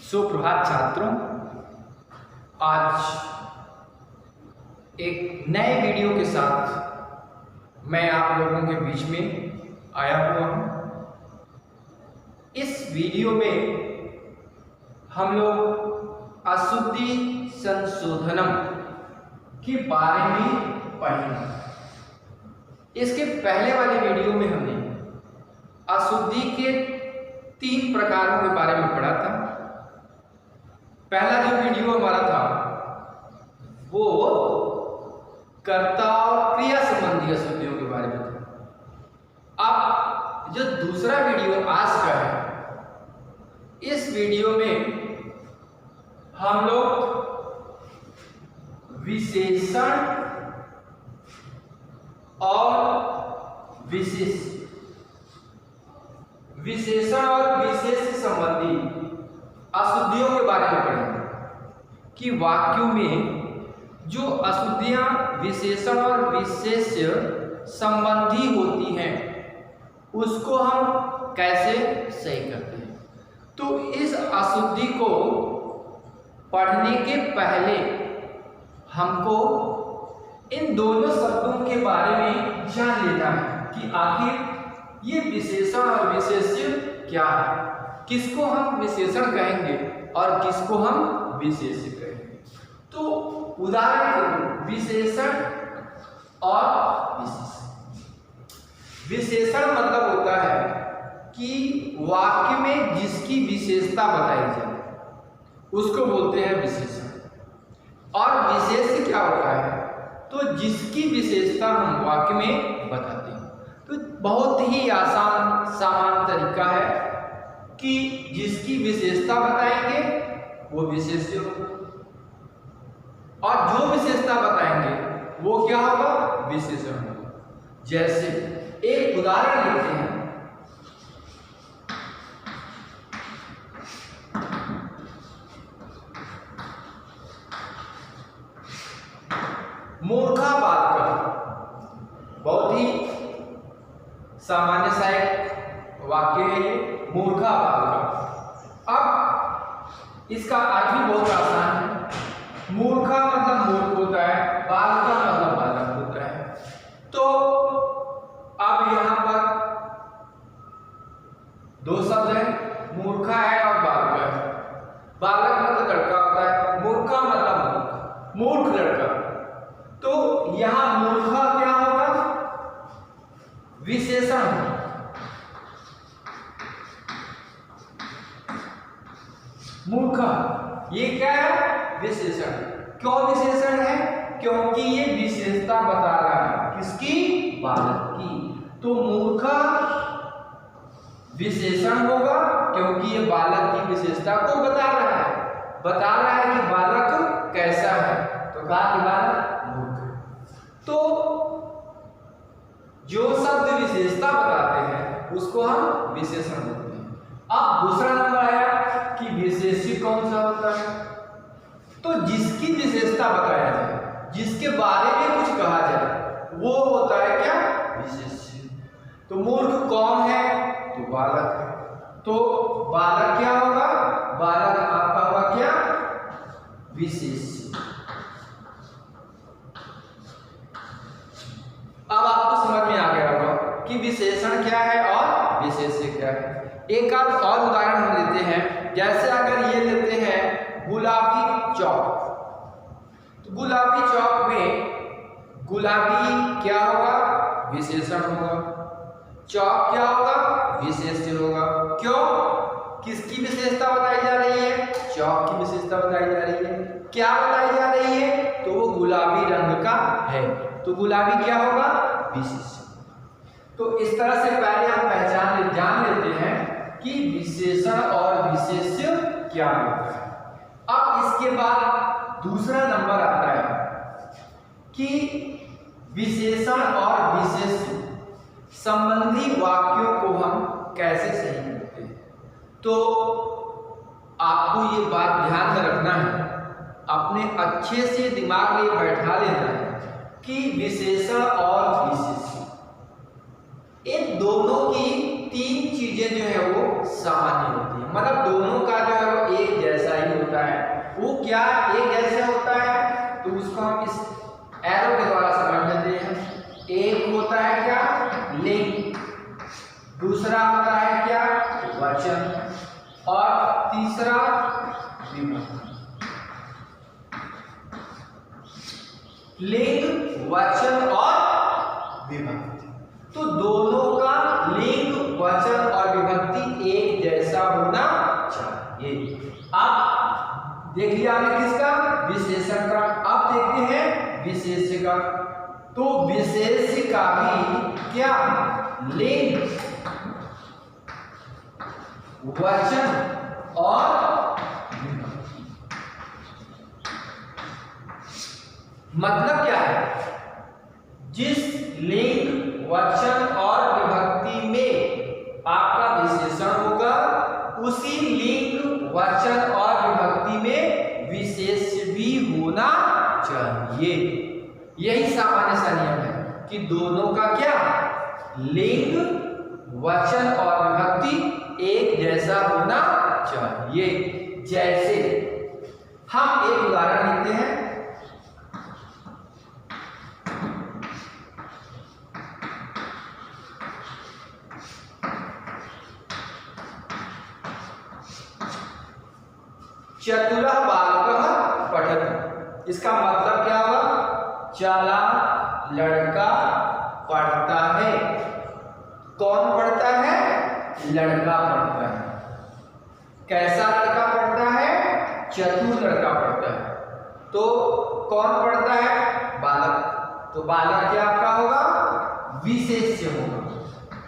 सुप्रभात छात्रों, आज एक नए वीडियो के साथ मैं आप लोगों के बीच में आया हुआ हूँ। इस वीडियो में हम लोग अशुद्धि संशोधनम के बारे में पढ़ेंगे। इसके पहले वाले वीडियो में हमने अशुद्धि के 3 प्रकारों के बारे में पढ़ा था। पहला जो वीडियो हमारा था वो कर्ता और क्रिया संबंधी अशुद्धियों के बारे में था। अब जो दूसरा वीडियो आज का है, इस वीडियो में हम लोग विशेषण और विशेष संबंधी अशुद्धियों के बारे में पढ़ेंगे कि वाक्यों में जो अशुद्धियां विशेषण और विशेष्य संबंधी होती हैं उसको हम कैसे सही करते हैं। तो इस अशुद्धि को पढ़ने के पहले हमको इन दोनों शब्दों के बारे में जान लेना है कि आखिर ये विशेषण और विशेष्य क्या है, किसको हम विशेषण कहेंगे और किसको हम विशेष्य कहेंगे। तो उदाहरण विशेषण और विशेष्य। विशेषण मतलब होता है कि वाक्य में जिसकी विशेषता बताई जाए उसको बोलते हैं विशेषण। और विशेष्य क्या होता है, तो जिसकी विशेषता हम वाक्य में बताते हैं। तो बहुत ही आसान सामान्य तरीका है कि जिसकी विशेषता बताएंगे वो विशेष्य होगा और जो विशेषता बताएंगे वो क्या होगा, विशेषण होगा। जैसे एक उदाहरण लेते हैं, मूर्खा बालक, बहुत ही सामान्य सा एक वाक्य है ये, मूर्खा बालक। अब इसका अर्थ भी बहुत आसान है। मूर्खा मतलब मूर्ख होता है, बालक मतलब बालक होता है। तो अब यहां पर 2 शब्द हैं, मूर्खा है और बालक है। बालक मतलब लड़का होता है, मूर्खा मतलब मूर्ख लड़का। तो यहां मूर्खा क्या होगा, विशेषण। मूर्खा ये क्या है, विशेषण। क्यों विशेषण है, क्योंकि ये विशेषता बता रहा है किसकी, बालक की। तो मूर्खा विशेषण होगा क्योंकि ये बालक की विशेषता को बता रहा है कि बालक कैसा है। तो कहा कि बालक मूर्ख। तो जो शब्द विशेषता बताते हैं उसको हम विशेषण बोलते हैं। अब दूसरा नंबर आया कि विशेष्य कौन सा होता है, तो जिसकी विशेषता बताया जाए, जिसके बारे में कुछ कहा जाए, वो होता है क्या, विशेष्य। तो मूर्ख कौन है, तो बालक है। तो बालक क्या होगा, बालक आपका होगा क्या, विशेष्य। अब आपको समझ में आ गया होगा कि विशेषण क्या है और विशेष्य क्या है। एक आध और उदाहरण हम लेते हैं। जैसे अगर ये लेते हैं गुलाबी चौक, तो गुलाबी चौक में गुलाबी क्या होगा, विशेषण होगा। चौक क्या होगा, विशेष्य होगा। क्यों, किसकी विशेषता बताई जा रही है, चौक की विशेषता बताई जा रही है। क्या बताई जा रही है, तो वो गुलाबी रंग का है, तो गुलाबी क्या होगा, विशेष्य। तो इस तरह से पहले हम जान लेते हैं कि विशेषण और विशेष्य क्या होता है। अब इसके बाद दूसरा नंबर आता है कि विशेषण और विशेष्य संबंधी वाक्यों को हम कैसे सही करते हैं। तो आपको ये बात ध्यान में रखना है, अपने अच्छे से दिमाग में बैठा लेना है कि विशेषण और विशेष्य इन दोनों की 3 चीजें जो है वो सामान्य होती है। मतलब दोनों का जो है वो एक जैसा ही होता है। वो क्या एक जैसा होता है, तो उसको हम इस एरो के द्वारा समझ लेते हैं। एक होता है क्या लिंग, दूसरा होता है क्या वचन, और तीसरा विभक्ति। लिंग, वचन और विभक्ति, तो दोनों का लिंग, वचन और विभक्ति एक जैसा होना चाहिए। अब देख लिया हमने किसका, विशेषण का। अब देखते हैं विशेष्य का। तो विशेष्य का भी क्या लिंग, वचन और विभक्ति। मतलब क्या है, जिस लिंग, वचन और विभक्ति में आपका विशेषण होगा, उसी लिंग, वचन और विभक्ति में विशेष्य भी होना चाहिए। यही सामान्य सा नियम है कि दोनों का क्या लिंग, वचन और विभक्ति एक जैसा होना चाहिए। जैसे हम एक उदाहरण लिखते हैं। चतुरः बालकः पठति, इसका मतलब क्या हुआ, चालाक लड़का पढ़ता है। कौन पढ़ता है, लड़का पढ़ता है। कैसा लड़का पढ़ता है, चतुर लड़का पढ़ता है। तो कौन पढ़ता है, बालक। तो बालक क्या आपका होगा, विशेष्य होगा,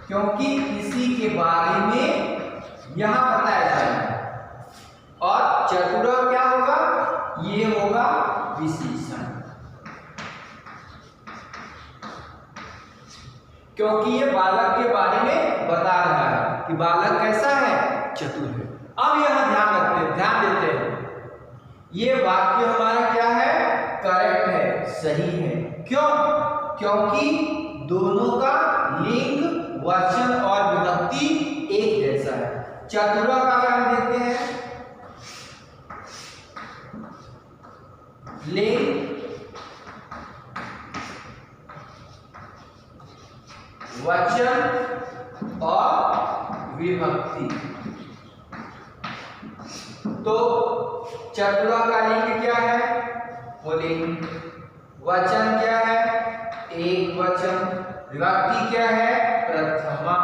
क्योंकि किसी के बारे में यहां बताया जाएगा। और चतुर क्या होगा, ये होगा विशेषण, क्योंकि ये बालक के बारे में बता रहा है कि बालक कैसा है, चतुर है। अब यहां ध्यान देते हैं, ये वाक्य हमारा क्या है, करेक्ट है, सही है। क्यों, क्योंकि दोनों का लिंग, वचन और विभक्ति एक जैसा है। चतुर का काम देखते हैं, लिंग, वचन और विभक्ति। तो चतुरा का लिंग क्या है, पुल्लिंग। वचन क्या है, एक वचन। विभक्ति क्या है, प्रथमा।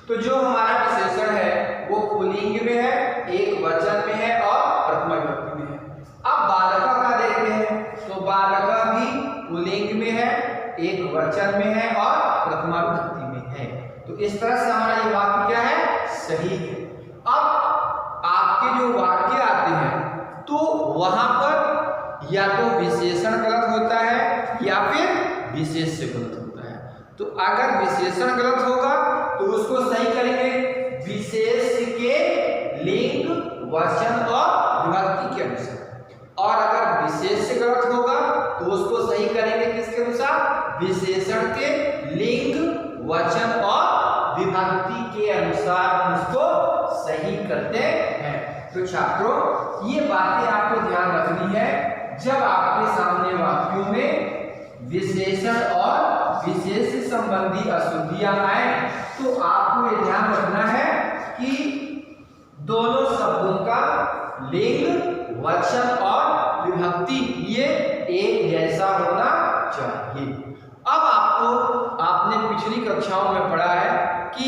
तो जो हमारा विशेषण है वो पुल्लिंग में है, एक वचन में है और प्रथमा विभक्ति में है। अब बालका का देखते हैं, तो बालका भी पुल्लिंग में है, एक वचन में है और प्रथमा विभक्ति में है। तो इस तरह से हमारा ये वाक्य क्या है, सही है। अब आपके जो वाक्य आते हैं तो वहां पर या तो विशेषण गलत होता है या फिर विशेष्य गलत होता है। तो अगर विशेषण गलत होगा तो उसको सही करेंगे विशेष्य के लिंग, वचन और विभक्ति के अनुसार। और अगर विशेष्य गलत होगा तो उसको सही करेंगे किसके अनुसार, विशेषण के लिंग, वचन और विभक्ति के अनुसार हम उसको सही करते हैं। तो छात्रों, ये बातें आपको ध्यान रखनी है जब आपके सामने वाक्यों में विशेषण और विशेष्य संबंधी अशुद्धियां आए, तो आपको ये ध्यान रखना है कि दोनों शब्दों का लिंग, वचन और विभक्ति ये एक जैसा होना चाहिए। अब आपने पिछली कक्षाओं में पढ़ा है कि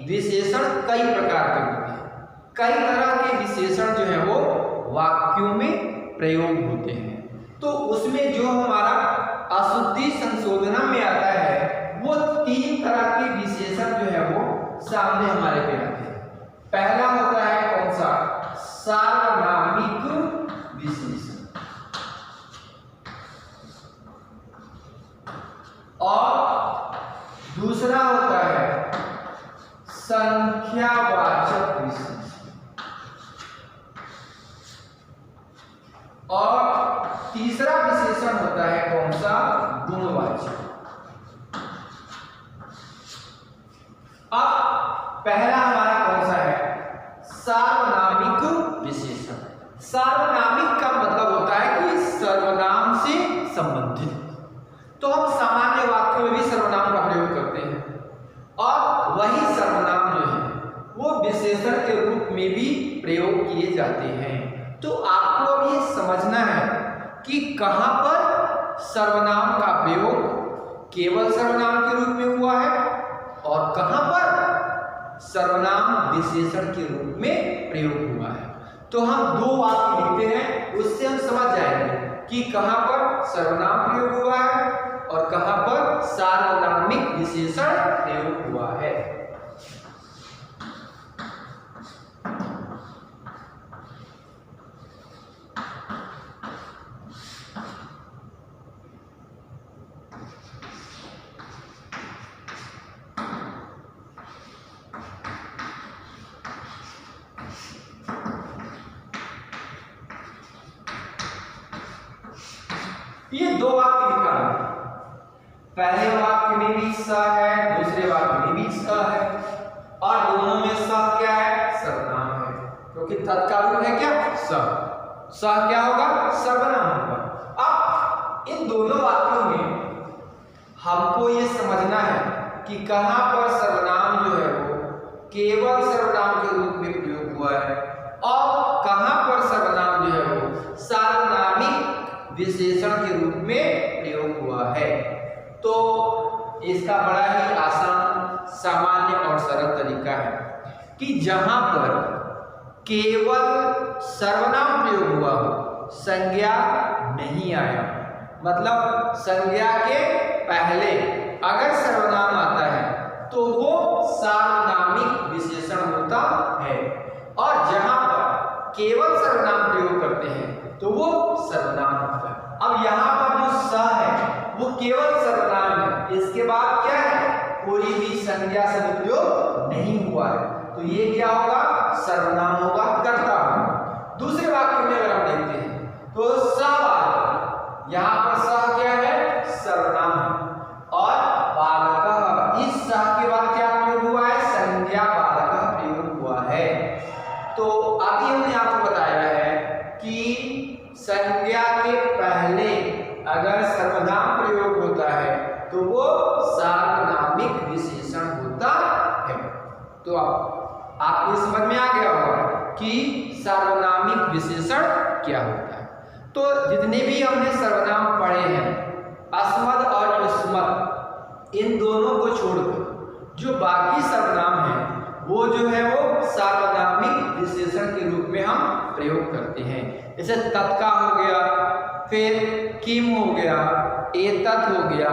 विशेषण कई प्रकार के होते हैं। कई तरह के विशेषण जो है वो वाक्यों में प्रयोग होते हैं। तो उसमें जो हमारा अशुद्धि संशोधन में आता है वो 3 तरह के विशेषण जो है वो सामने हमारे पे आते हैं। पहला होता है कौन सा, सार्वनामिक विशेषण। और दूसरा होता है संख्यावाचक विशेषण। और तीसरा विशेषण होता है कौन सा, गुणवाचक। अब पहला हमारा कौन सा है, सार्वनामिक विशेषण। सार्वनामिक का मतलब होता है कि सर्वनाम से संबंधित। तो हम सामान्य वाक्यों में भी सर्वनाम का प्रयोग करते हैं और वही सर्वनाम जो है वो विशेषण के रूप में भी प्रयोग किए जाते हैं। तो आपको अब ये समझना है कि कहां पर सर्वनाम का प्रयोग केवल सर्वनाम के रूप में हुआ है और कहां पर सर्वनाम विशेषण के रूप में प्रयोग हुआ है। तो हम दो वाक्य लिखते हैं, उससे हम समझ जाएंगे कि कहां पर सर्वनाम प्रयोग हुआ है और कहां पर सार्वनामिक विशेषण प्रयोग हुआ है। ये दो वाक्य लिखा है, पहले वाक्य में भी स है, दूसरे वाक्य में भी स है और दोनों में स क्या है? सर्वनाम है, क्योंकि तत्काल रूप है क्या? स। स क्या होगा? सर्वनाम होगा। अब इन दोनों वाक्यों में हमको ये समझना है कि कहां पर सर्वनाम जो है वो केवल सर्वनाम के रूप में प्रयोग हुआ है और कहां पर सर्वनाम जो है वो सार्वनामिक विशेषण के रूप में प्रयोग हुआ है। तो इसका बड़ा ही आसान, सामान्य और सरल तरीका है कि जहां पर केवल सर्वनाम प्रयोग हुआ हो, संज्ञा नहीं आया, मतलब संज्ञा के पहले अगर सर्वनाम आता है तो वो सार्वनामिक विशेषण होता है और जहां पर केवल सर्वनाम प्रयोग करते हैं तो वो सर्वनाम होता है। अब यहाँ पर जो स है वो केवल सर्वनाम है, इसके बाद क्या है? कोई भी संज्ञा शब्द प्रयोग नहीं हुआ है, तो ये क्या होगा? सर्वनाम होगा, कर्ता होगा। दूसरे वाक्य में अगर हम देखते हैं तो स बालक, यहाँ पर स क्या है? सर्वनाम है और बालक, इस स के बाद क्या प्रयोग हुआ है? संज्ञा बालक प्रयोग हुआ है। तो अभी हमने आपको बताया है कि संज्ञा के पहले अगर सर्वनाम प्रयोग होता है तो वो सार्वनामिक विशेषण होता है। तो आपको समझ में आ गया होगा कि सार्वनामिक विशेषण क्या होता है। तो जितने भी हमने सर्वनाम पढ़े हैं, अस्मद और युष्मद, इन दोनों को छोड़कर जो बाकी सर्वनाम हैं वो जो है वो सार्वनामिक विशेषण के रूप में हम प्रयोग करते हैं। जैसे तत्का हो गया, फिर किम हो गया, एतत् हो गया,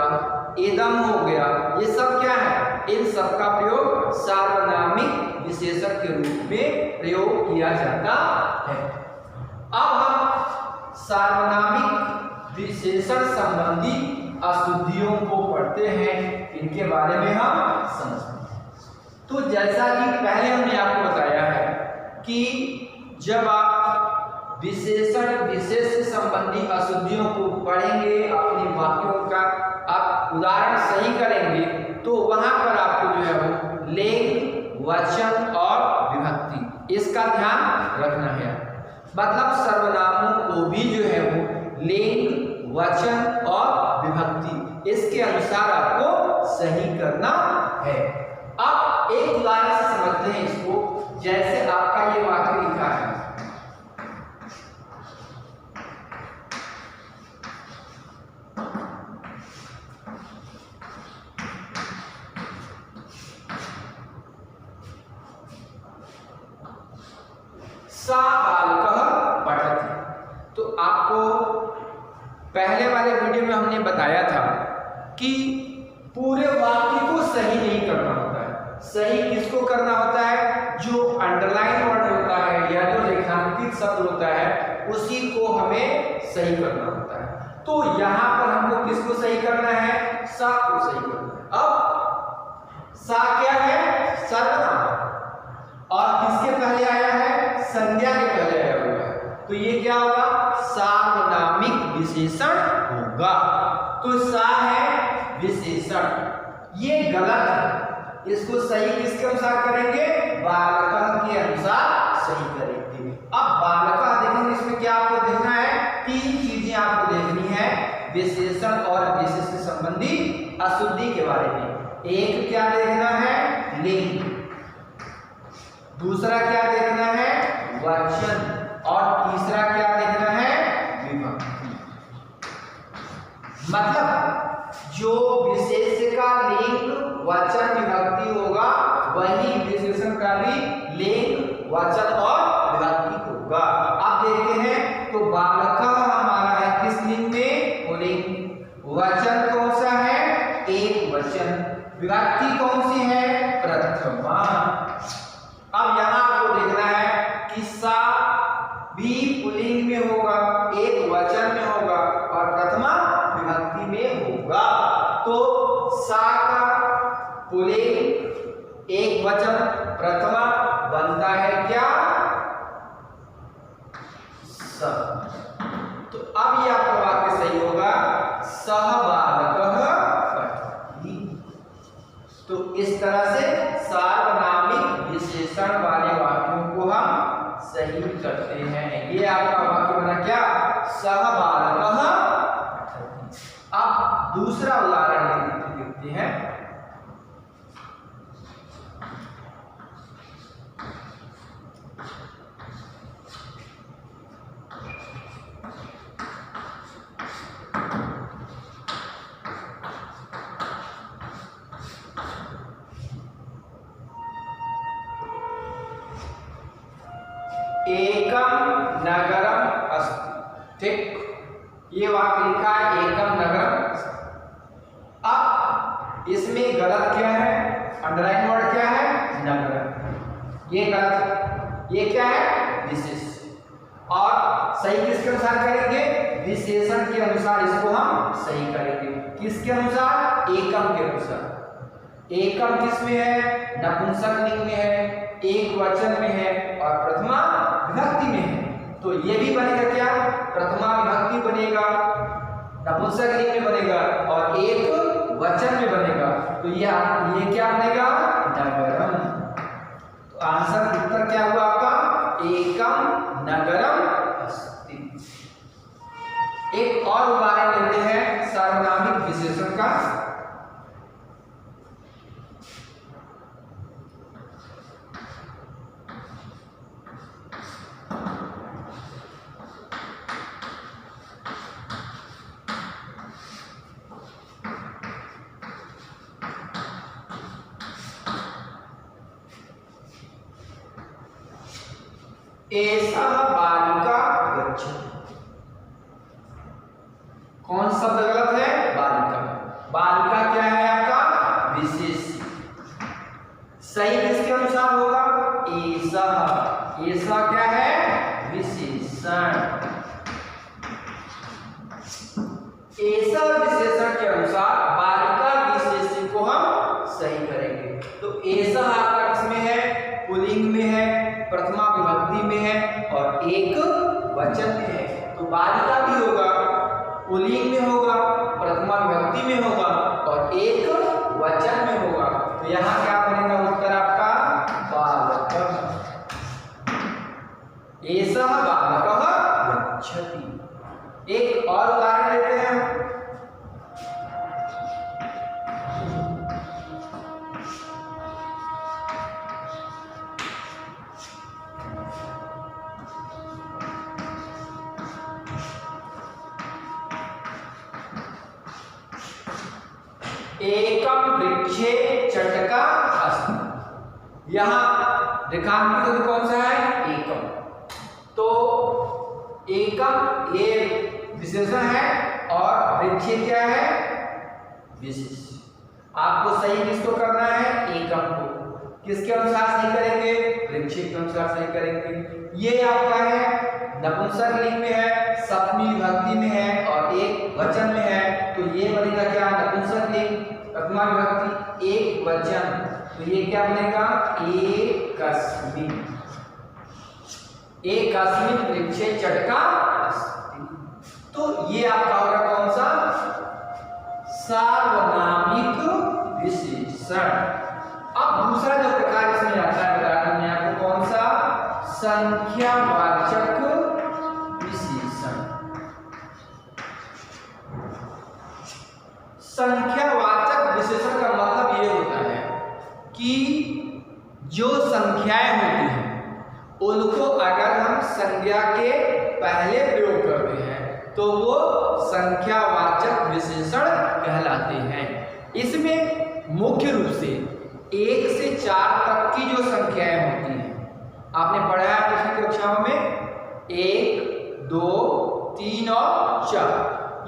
एदम हो गया, ये सब क्या है? इन सब का प्रयोग सार्वनामिक विशेषण के रूप में प्रयोग किया जाता है। अब हम सार्वनामिक विशेषण संबंधी अशुद्धियों को पढ़ते हैं, इनके बारे में हम समझते हैं। तो जैसा कि पहले हमने आपको बताया है कि जब आप विशेषण विशेष से संबंधी अशुद्धियों को पढ़ेंगे, अपने वाक्यों का आप उदाहरण सही करेंगे, तो वहां पर आपको जो है वो लिंग, वचन और विभक्ति, इसका ध्यान रखना है। मतलब सर्वनामों को भी जो है वो लिंग, वचन और विभक्ति, इसके अनुसार आपको सही करना है। अब एक उदाहरण से समझते हैं इसको। जैसे आपका ये वाक्य लिखा है, सा बालकः पठति। तो आपको पहले वाले वीडियो में हमने बताया था कि पूरे वाक्य को सही नहीं करना होता है। सही किसको करना होता है? जो अंडरलाइन वर्ड होता है या जो रेखांकित शब्द होता है उसी को हमें सही करना होता है। तो यहाँ पर हमको किसको सही करना है? सा को सही करना है। अब सा क्या है? सर्वनाम, और किसके पहले आया है? संज्ञा के पहले आया हुआ है, तो ये क्या होगा? सार्वनामिक विशेषण होगा। तो सा है विशेषण, ये गलत है, इसको सही किसके अनुसार करेंगे? बालक के अनुसार और विशेषण संबंधी अशुद्धि के बारे में। एक क्या देखना है? लिंग। दूसरा क्या देखना है? वचन। और तीसरा क्या देखना है? विभक्ति। मतलब जो विशेष का लिंग वचन विभक्ति होगा वही विशेषण का भी लिंग वचन और विभक्ति होगा। अब देखते हैं तो बालकः हमारा है किस लिंग में? पुल्लिंग। वचन कौन सा है? एक वचन। विभक्ति कौन सी है? प्रथमा। अब यहाँ आपको देखना है कि सा भी पुल्लिंग में होगा, एक वचन में होगा और प्रथमा विभक्ति में होगा। तो सा का पुल्लिंग एक वचन प्रथमा बनता है क्या? स। तो अब यह आपका वाक्य सही होगा, सह बालकः पठति। तो इस तरह से सार्वनामिक विशेषण वाले वाक्यों को हम सही करते हैं। ये आपका वाक्य बना क्या? सह बालकः पठति। अब दूसरा उदाहरण देखते हैं। एकम नगरम अस्ति। ठीक, ये वाक्य लिखा है एकम नगरम अस्ति। अब इसमें गलत क्या है? अंडरलाइन वर्ड क्या है? नगर। ये गलत है। ये क्या है? विशेष। और सही किसके अनुसार करेंगे? विशेषण के अनुसार इसको हम सही करेंगे। किसके अनुसार? एकम के अनुसार। एकम किस में है? नपुंसक लिंग में है, एक वचन में है और प्रथमा विभक्ति में है। तो ये भी बनेगा क्या? प्रथमा विभक्ति बनेगा, नपुंसक लिंग में बनेगा और एक वचन में बनेगा। तो ये क्या बनेगा? नगरम। तो आंसर उत्तर क्या हुआ आपका? एकम नगरम अस्ति। एक और उदाहरण लेते हैं सार्वनामिक विशेषण का। एषा बालिका गच्छति। कौन शब्द गलत है? बालिका। बालिका क्या है आपका? विशेष। सही किसके अनुसार होगा? एषा। एषा क्या है? विशेषण। एषा विशेषण के अनुसार बालिका विशेषण को हम सही करेंगे। तो एषा आपका किसमें है? पुल्लिंग में है, प्रथमा विभक्ति में है और एक वचन में है। तो बालिका भी होगा, पुल्लिंग में होगा, प्रथमा विभक्ति में होगा और एक वचन में होगा। तो यहाँ क्या बनेगा उत्तर आपका? बालकः। एषः बालकः गच्छति। एक और उदाहरण लेते हैं। एकम वृक्षे चटका अस्ति। यहां रेखांकित कौन सा है? एकम। तो एकम ये विशेषण है और वृक्षे क्या है? विशेष। आपको सही किसको करना है? एकम को। किसके अनुसार सही करेंगे? वृक्षे के अनुसार सही करेंगे। ये आपका है नपुंसक लिंग में है, सप्तमी विभक्ति में है और एक वचन में है। तो ये बनेगा क्या? नपुंसक लिंग, प्रथमा विभक्ति, एक वचन। तो ये क्या बनेगा? एकस्मिन्। एकस्मिन् वृक्षे चटका अस्ति। तो ये आपका होगा कौन सा? सार्वनामिक विशेषण। अब दूसरा जो प्रकार इसमें आता है बताया हमने आपको, कौन सा? संख्यावाचक विशेषण। जो संख्याएं होती हैं उनको अगर हम संज्ञा के पहले प्रयोग करते हैं तो वो संख्यावाचक विशेषण कहलाते हैं। इसमें मुख्य रूप से 1 से 4 तक की जो संख्याएं होती हैं, आपने पढ़ा है पिछली कक्षाओं में 1, 2, 3 और 4,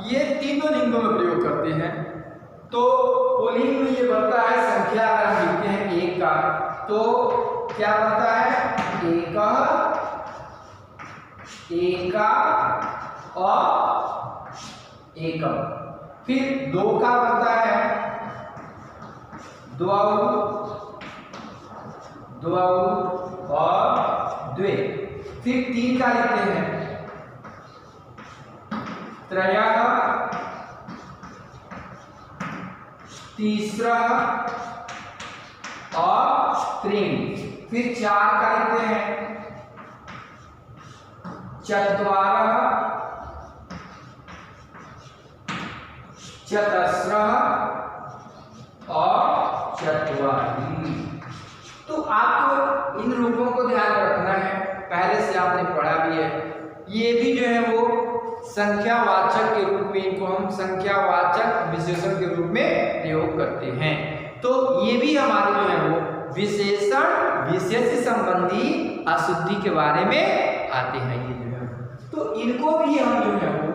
ये तीनों लिंगों में प्रयोग करते हैं। तो पुल्लिंग में ये बनता है संख्या, अगर हम लिखते हैं 1 का तो क्या बनता है, एका और एकम। फिर 2 का बनता है द्वौ और द्वे। फिर 3 का लिखते हैं त्रयः, तीसरा और त्रीणि। फिर 4 का लिखते हैं चत्वारः, चतस्रः और चत्वारि। तो आपको इन रूपों को ध्यान रखना है, पहले से आपने पढ़ा भी है। ये भी जो है वो संख्यावाचक के रूप में, इनको हम संख्यावाचक विशेषण के रूप में प्रयोग करते हैं। तो ये भी हमारे जो है वो विशेषण विशेष संबंधी अशुद्धि के बारे में आते हैं। ये जो है तो इनको भी हम जो है वो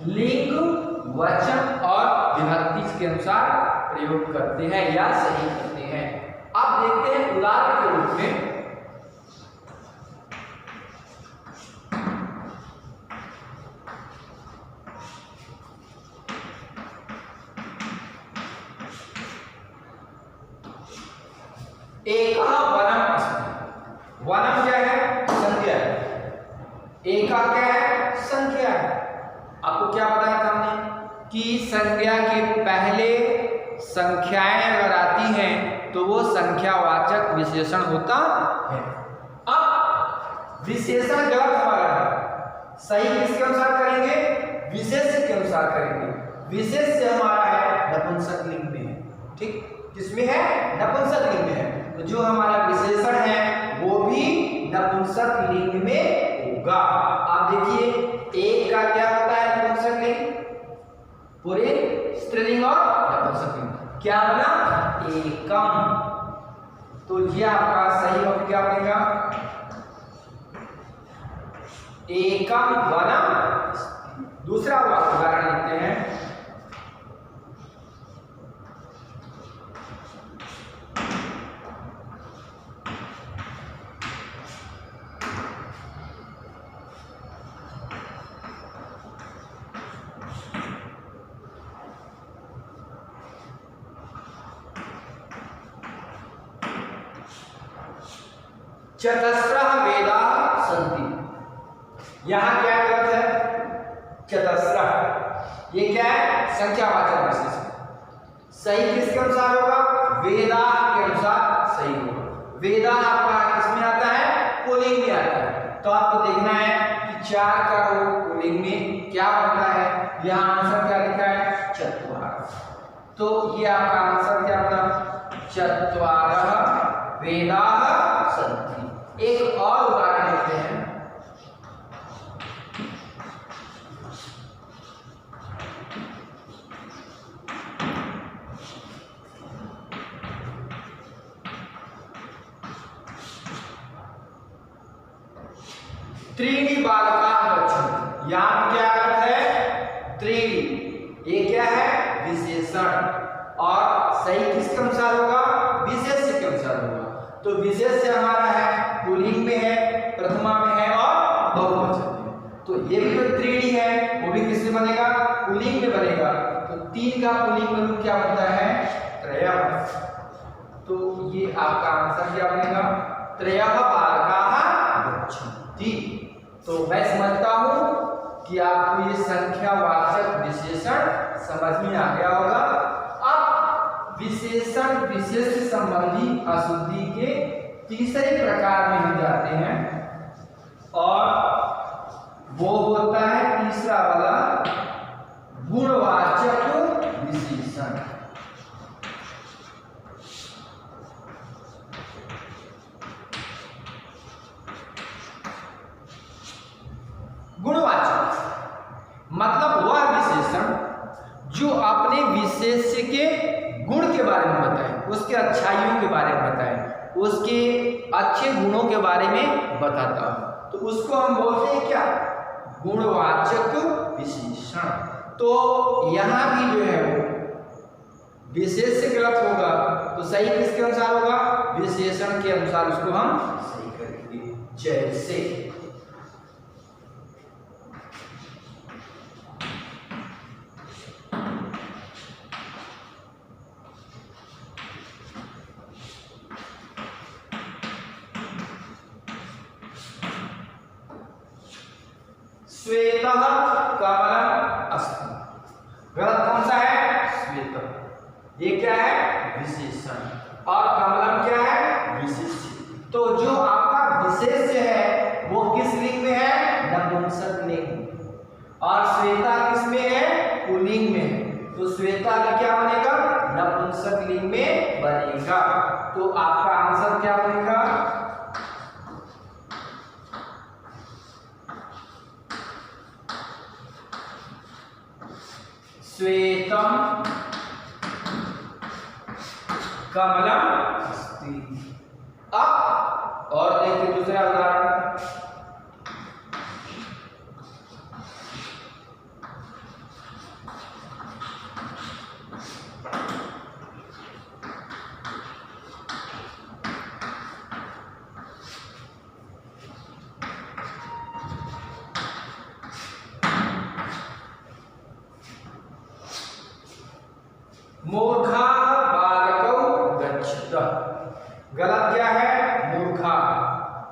लिंग, वचन और विभक्ति के अनुसार प्रयोग करते हैं या सही करते हैं। आप देखते हैं उदाहरण के रूप में एका वनम अस्ति। वनम क्या है, संख्या है। एका क्या है, संख्या है। आपको क्या बताया था हमने कि संज्ञा के पहले संख्याएं अगर आती हैं तो वो संख्यावाचक विशेषण होता है। अब विशेषण गलत हमारा है, सही किसके अनुसार करेंगे, विशेष के अनुसार करेंगे। विशेष से हमारा है नपुंसक लिंग में है, ठीक, किसमें है, नपुंसक लिंग में है। तो जो हमारा विशेषण है वो भी नपुंसक लिंग में होगा। आप देखिए 1 का क्या होता है, नपुंसक लिंग, पूरे स्त्रीलिंग और नपुंसक लिंग क्या बना, एकम। तो ये आपका सही वाक्य क्या बनेगा, एकम वनम। दूसरा वाक्य उदाहरण लिखते हैं, चतस्रः वेदाः सन्ति। यहां क्या गलत है, चतस्रः, ये क्या है, संख्यावाचक विशेषण। सही किसके अनुसार होगा, वेदाः के अनुसार सही होगा। वेदाः आपका किसमें आता है, पुल्लिंग में आता है। तो आपको देखना है कि 4 का पुल्लिंग में क्या बनता है, यहां आंसर क्या लिखा है, चत्वारः। तो ये आपका आंसर क्या बना, चत्वारः वेदाः सन्ति। एक और उदाहरण लेते हैं, त्रीणि बालकाः गच्छन्ति। यहां क्या अर्थ है, त्रीणि, ये क्या है, विशेषण, और सही किसके अनुसार होगा, विशेष के अनुसार होगा। तो विशेष से हमारा है पुल्लिंग में है, प्रथमा में है और बहुवचन में। तो ये भी जो त्रीणि है वो भी किसमें बनेगा, पुल्लिंग में बनेगा। तो 3 का पुल्लिंग में रूप क्या बनता है, त्रयः। तो ये आपका आंसर क्या बनेगा, त्रयः बालकाः गच्छन्ति। तो मैं समझता हूं कि आपको ये संख्यावाचक विशेषण समझ में आ गया होगा। अब विशेषण विशेष संबंधी अशुद्धि के तीसरे प्रकार में हम जाते हैं, और वो होता है तीसरा वाला, गुणवाचक विशेषण। मतलब वह विशेषण जो अपने विशेष्य के गुण के बारे में बताए, उसके अच्छाइयों के बारे में बताए, उसके अच्छे गुणों के बारे में बताता है, तो उसको हम बोलते हैं क्या? गुणवाचक विशेषण। तो यहाँ भी जो है वो विशेष्य गलत होगा, तो सही किसके अनुसार होगा? विशेषण के अनुसार उसको हम सही करेंगे। जैसे श्वेतः कमलम् अस्ति। गलत कौन सा है? श्वेत। ये क्या है? विशेषण। और कमलम क्या है? विशेष्य। तो जो आपका विशेष्य है वो किस लिंग में है? नपुंसक लिंग। और श्वेता किस में है? पुल्लिंग में है। तो श्वेता भी क्या बनेगा? नपुंसक लिंग में बनेगा। तो आपका आंसर क्या बनेगा? श्वेतम कमलम अस्ति। अब और देखिए दूसरा उदाहरण, मूर्खा बालकौ गच्छतः। गलत क्या है? मूर्खा।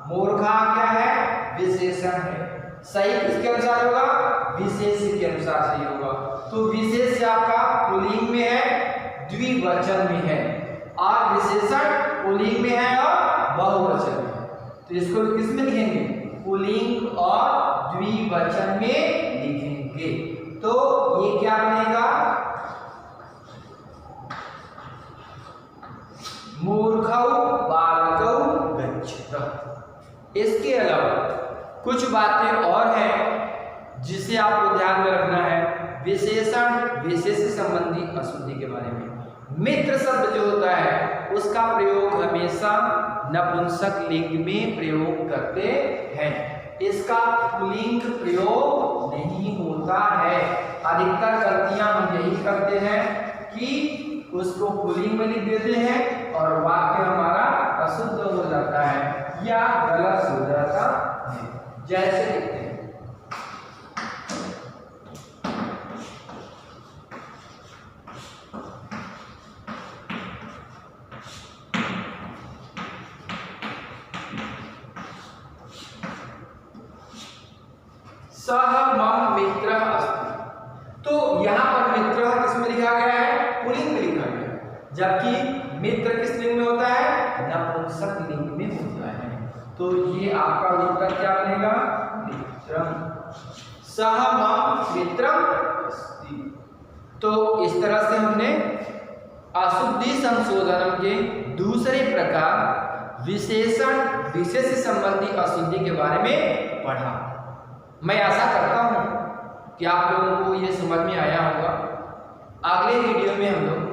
मूर्खा क्या है? विशेषण है। सही किसके अनुसार होगा? विशेष्य के अनुसार सही होगा। तो विशेष्य आपका पुल्लिंग में है, द्विवचन में है, और विशेषण पुल्लिंग में है और बहुवचन में है। तो इसको किस में लिखेंगे? पुल्लिंग और द्विवचन में लिखेंगे। तो ये क्या बनेगा? मूर्खौ बालकौ गच्छतः। इसके अलावा कुछ बातें और हैं जिसे आपको ध्यान में रखना है विशेषण विशेष्य संबंधी अशुद्धि के बारे में। मित्र शब्द जो होता है उसका प्रयोग हमेशा नपुंसक लिंग में प्रयोग करते हैं, इसका पुल्लिंग प्रयोग नहीं होता है। अधिकतर गलतियां हम यही करते हैं कि उसको पुल्लिंग में लिख देते हैं और वाक्य हमारा अशुद्ध हो जाता है या गलत हो जाता है। जैसे लिखते हैं, सह मम मित्रः अस्ति। तो यहाँ पर मित्रः किसमें लिखा गया है? पुल्लिंग में लिखा गया है, जबकि मित्र किस लिंग में होता है? नपुंसक लिंग में होता है। तो ये आपका उत्तर क्या बनेगा? मित्रम। सह मम मित्रम अस्ति। तो इस तरह से हमने अशुद्धि संशोधन के दूसरे प्रकार विशेषण विशेष्य संबंधी अशुद्धि के बारे में पढ़ा। मैं आशा करता हूं कि आप लोगों को ये समझ में आया होगा। अगले वीडियो में हम लोग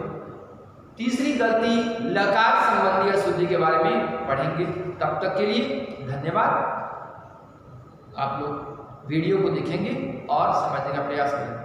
तीसरी गलती लकार संबंधी अशुद्धि के बारे में पढ़ेंगे। तब तक के लिए धन्यवाद। आप लोग वीडियो को देखेंगे और समझने का प्रयास करेंगे।